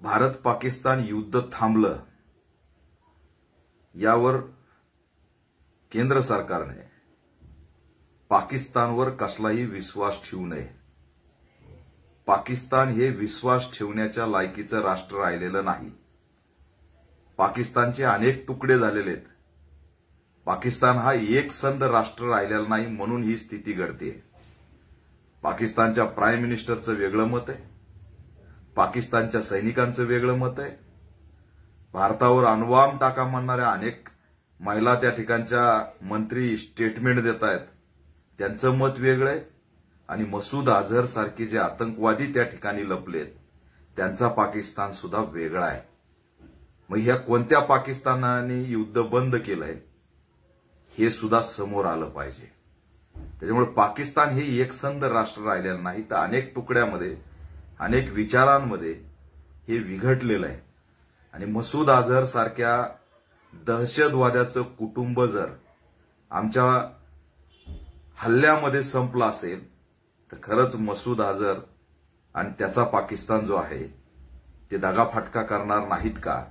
भारत पाकिस्तान युद्ध थांबलं यावर केंद्र सरकारने पाकिस्तानवर कसलाही विश्वास ठेवू नये। पाकिस्तान हे विश्वास ठेवण्याच्या लायकीचं राष्ट्र राहिलेलं नाही। पाकिस्तानचे अनेक तुकडे झालेले आहेत। पाकिस्तान हा एकसंध राष्ट्र राहिलेला नाही, म्हणून ही स्थिती घडते। पाकिस्तानच्या प्राईम मिनिस्टरचं वेगळं मत आहे, पाकिस्तानच्या सैनिकांचं वेगळं मत आहे, भारतावर अणुबॉम्ब टाका म्हणणाऱ्या अनेक महिला त्या ठिकाणच्या मंत्री स्टेटमेंट देत आहेत, त्यांचं मत वेगळं आहे, आणि मसूद अझहर सारखे जे आतंकवादी त्या ठिकाणी लपलेत त्यांचा पाकिस्तान सुद्धा वेगळा आहे। मग ह्या कोणत्या पाकिस्तानाने युद्ध बंद केलंय हे सुद्धा समोर आलं पाहिजे। त्याच्यामुळे पाकिस्तान हे एकसंध राष्ट्र राहिलेलं नाही, तर अनेक तुकड्यामध्ये अनेक विचारांमध्ये हे विघटलेलं आहे। आणि मसूद अझहर सारख्या दहशतवाद्याचं कुटुंब जर आमच्या हल्ल्यामध्ये संपलं असेल तर खरंच मसूद अझहर आणि त्याचा पाकिस्तान जो आहे ते दगाफटका करणार नाहीत का,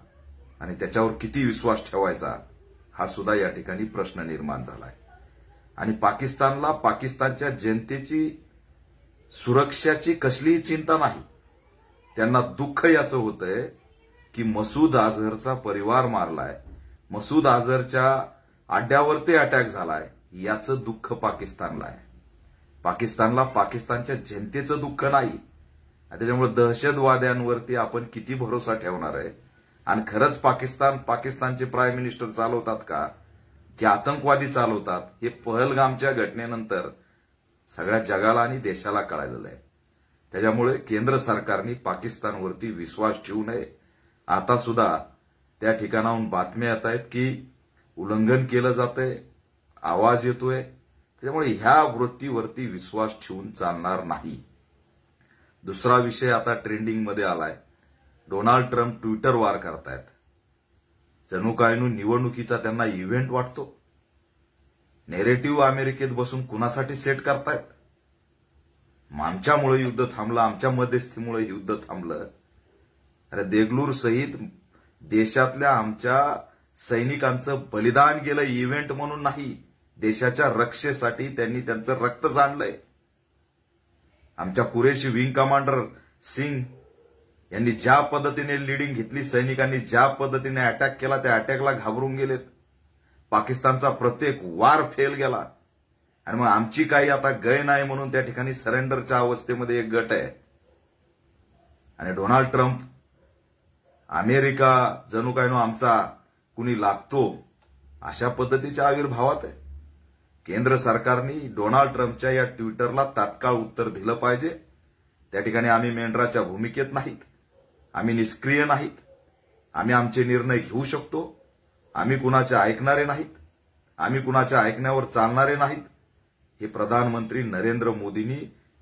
आणि त्याच्यावर किती विश्वास ठेवायचा हा सुद्धा या ठिकाणी प्रश्न निर्माण झालाय। आणि पाकिस्तानला पाकिस्तानच्या जनतेची सुरक्षाची कसलीही चिंता नाही। त्यांना दुःख याचं होतंय की मसूद अझहरचा परिवार मारलाय, मसूद अझहरच्या अड्ड्यावरती अटॅक झालाय, याचं दुःख पाकिस्तानला आहे। पाकिस्तानला पाकिस्तानच्या जनतेचं दुःख नाही। त्याच्यामुळे दहशतवाद्यांवरती आपण किती भरोसा ठेवणार आहे, आणि खरंच पाकिस्तानचे प्राईम मिनिस्टर चालवतात का की आतंकवादी चालवतात, हे पहलगामच्या घटनेनंतर सगळ्या जगाला आणि देशाला कळालेलं आहे। त्याच्यामुळे केंद्र सरकारने पाकिस्तानवरती विश्वास ठेवू नये। आता सुद्धा त्या ठिकाणाहून बातम्या येत आहेत की उल्लंघन केलं जातंय, आवाज येतोय, त्याच्यामुळे ह्या वृत्तीवरती विश्वास ठेवून चालणार नाही। दुसरा विषय आता ट्रेंडिंग मध्ये आलाय, डोनाल्ड ट्रम्प ट्विटर वार करतायत। जणू काय निवडणुकीचा त्यांना इव्हेंट वाटतो। नेरेटिव्ह अमेरिकेत बसून कुणासाठी सेट करतायत, आमच्यामुळे युद्ध थांबलं, आमच्या मध्यस्थीमुळे युद्ध थांबलं। अरे देगलूर सहित देशातल्या आमच्या सैनिकांचं बलिदान गेलं इव्हेंट म्हणून नाही, देशाच्या रक्षेसाठी त्यांनी त्यांचं रक्त सांडलंय। आमच्या कुरेशी विंग कमांडर सिंग यांनी ज्या पद्धतीने लीडिंग घेतली, सैनिकांनी ज्या पद्धतीने अटॅक केला, त्या अटॅकला घाबरून गेलेत। पाकिस्तानचा प्रत्येक वार फेल गेला, आणि मग आमची काही आता गय नाही म्हणून त्या ठिकाणी सरेंडरच्या अवस्थेमध्ये एक गट आहे। आणि डोनाल्ड ट्रम्प अमेरिका जणू काय आमचा कुणी लागतो अशा पद्धतीच्या आविर्भावात आहे। केंद्र सरकारने डोनाल्ड ट्रम्पच्या या ट्विटरला तात्काळ उत्तर दिलं पाहिजे। त्या ठिकाणी आम्ही मेंढराच्या भूमिकेत नाहीत, आम्ही निष्क्रिय नाहीत, आम्ही आमचे निर्णय घेऊ शकतो, आम्ही कुणाचे ऐकणारे नाहीत, आम्ही कुणाच्या ऐकण्यावर चालणारे नाहीत, हे प्रधानमंत्री नरेंद्र मोदींनी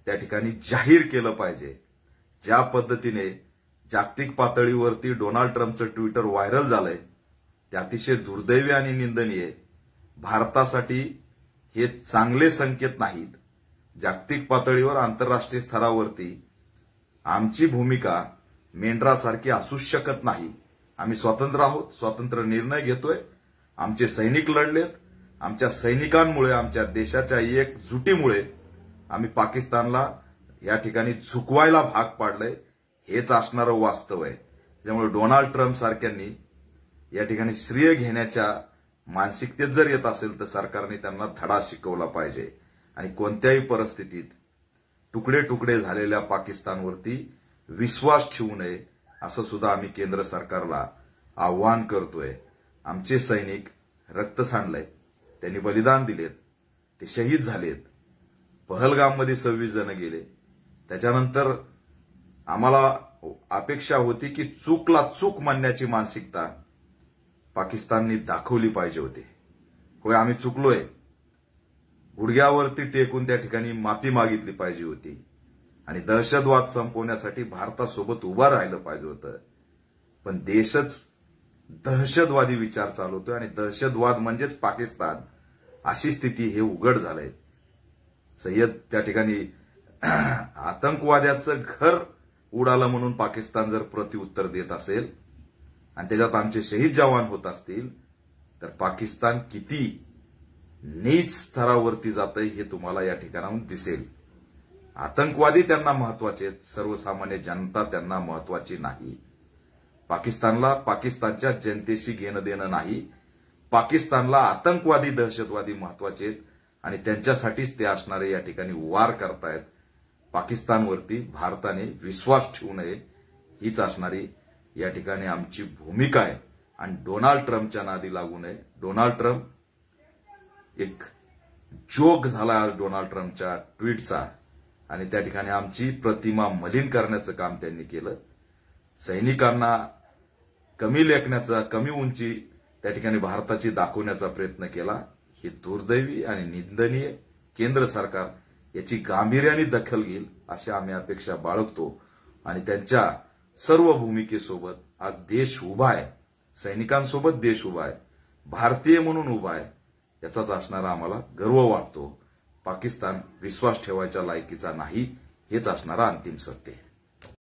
त्या ठिकाणी जाहीर केलं पाहिजे। ज्या पद्धतीने जागतिक पातळीवरती डोनाल्ड ट्रम्पचं ट्विटर व्हायरल झालंय ते अतिशय दुर्दैवी आणि निंदनीय। भारतासाठी हे चांगले संकेत नाहीत। जागतिक पातळीवर आंतरराष्ट्रीय स्तरावरती आमची भूमिका मेंढरासारखी असूच शकत नाही। आम्ही स्वतंत्र आहोत, स्वतंत्र निर्णय घेतोय, आमचे सैनिक लढलेत, आमच्या सैनिकांमुळे, आमच्या देशाच्या एकजुटीमुळे आम्ही पाकिस्तानला या ठिकाणी झुकवायला भाग पाडलंय, हेच असणारं वास्तव आहे। त्यामुळे डोनाल्ड ट्रम्प सारख्यांनी या ठिकाणी श्रेय घेण्याच्या मानसिकतेत जर येत असेल तर सरकारने त्यांना धडा शिकवला पाहिजे, आणि कोणत्याही परिस्थितीत तुकडे तुकडे झालेल्या पाकिस्तानवरती विश्वास ठेवू नये असं सुद्धा आम्ही केंद्र सरकारला आव्हान करतोय। आमचे सैनिक रक्त सांडलंय, त्यांनी बलिदान दिलेत, ते शहीद झालेत, पहलगाममध्ये 26 जण गेले। त्याच्यानंतर आम्हाला अपेक्षा होती की चूकला चूक म्हणण्याची मानसिकता पाकिस्तानने दाखवली पाहिजे होती। होय, आम्ही चुकलोय, गुडघ्यावरती टेकून त्या ठिकाणी माफी मागितली पाहिजे होती, आणि दहशतवाद संपवण्यासाठी भारतासोबत उभं राहिलं पाहिजे होतं। पण देशच दहशतवादी विचार चालवतोय, आणि दहशतवाद म्हणजेच पाकिस्तान, अशी स्थिती हे उघड झालंय। सय्यद त्या ठिकाणी आतंकवाद्याचं घर उडालं म्हणून पाकिस्तान जर प्रत्युत्तर देत असेल आणि त्याच्यात आमचे शहीद जवान होत असतील तर पाकिस्तान किती नीच स्तरावरती जातंय हे तुम्हाला या ठिकाणाहून दिसेल. आतंकवादी त्यांना महत्वाचे आहेत, सर्वसामान्य जनता त्यांना महत्वाची नाही. पाकिस्तानला पाकिस्तानच्या जनतेशी घेणं देणं नाही. पाकिस्तानला आतंकवादी दहशतवादी महत्वाचे आहेत आणि त्यांच्यासाठीच ते असणारे या ठिकाणी वार करतायत. पाकिस्तानवरती भारताने विश्वास ठेवू नये हीच असणारी या ठिकाणी आमची भूमिका आहे. आणि डोनाल्ड ट्रम्पच्या नादी लागू नये. डोनाल्ड ट्रम्प एक जोक झाला आज डोनाल्ड ट्रम्पच्या ट्विटचा आणि त्या ठिकाणी आमची प्रतिमा मलिन करण्याचं काम त्यांनी केलं. सैनिकांना कमी लेखण्याचा, कमी उंची त्या ठिकाणी भारताची दाखवण्याचा प्रयत्न केला. हे दुर्दैवी आणि निंदनीय. केंद्र सरकार याची गांभीर्याने दखल घेईल अशी आम्ही अपेक्षा बाळगतो आणि त्यांच्या सर्व भूमिकेसोबत आज देश उभा आहे. सैनिकांसोबत देश उभा आहे, भारतीय म्हणून उभा आहे. याचाच असणारा आम्हाला गर्व वाटतो. पाकिस्तान विश्वास ठेवायच्या लायकीचा नाही हेच असणारा अंतिम सत्य आहे.